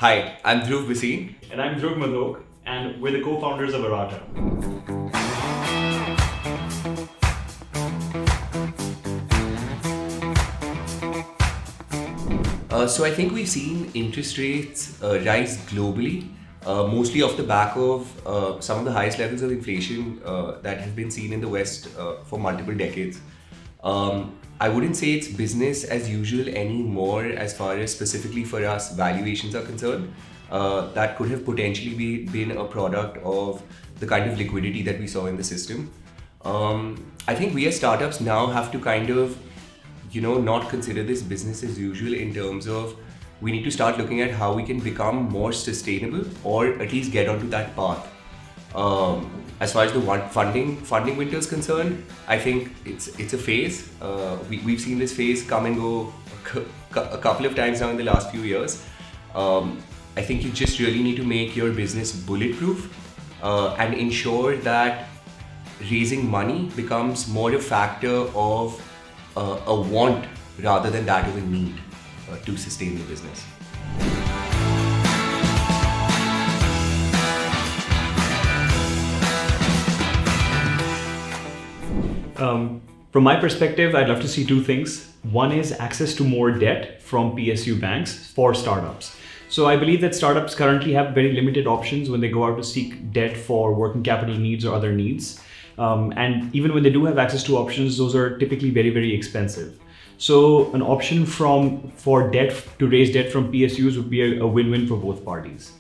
Hi, I'm Dhruv Bhasin. And I'm Dhruv, and we're the co-founders of Arata. So I think we've seen interest rates rise globally, mostly off the back of some of the highest levels of inflation that have been seen in the West for multiple decades. I wouldn't say it's business as usual anymore as far as specifically for us valuations are concerned. That could have potentially been a product of the kind of liquidity that we saw in the system. I think we as startups now have to kind of not consider this business as usual in terms of we need to start looking at how we can become more sustainable or at least get onto that path. As far as the funding winter is concerned, I think it's a phase. We've seen this phase come and go a couple of times now in the last few years. I think you just really need to make your business bulletproof and ensure that raising money becomes more a factor of a want rather than that of a need to sustain the business. From my perspective, I'd love to see two things. One is access to more debt from PSU banks for startups. So I believe that startups currently have very limited options when they go out to seek debt for working capital needs or other needs. And even when they do have access to options, those are typically very, very expensive. So an option for debt to raise debt from PSUs would be a win-win for both parties.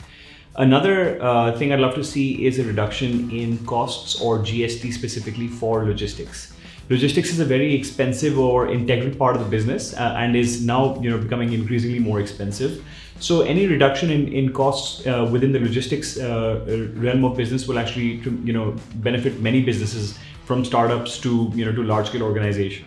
Another thing I'd love to see is a reduction in costs or GST specifically for logistics. Logistics is a very expensive or integral part of the business and is now becoming increasingly more expensive. So any reduction in costs within the logistics realm of business will actually benefit many businesses from startups to large scale organizations.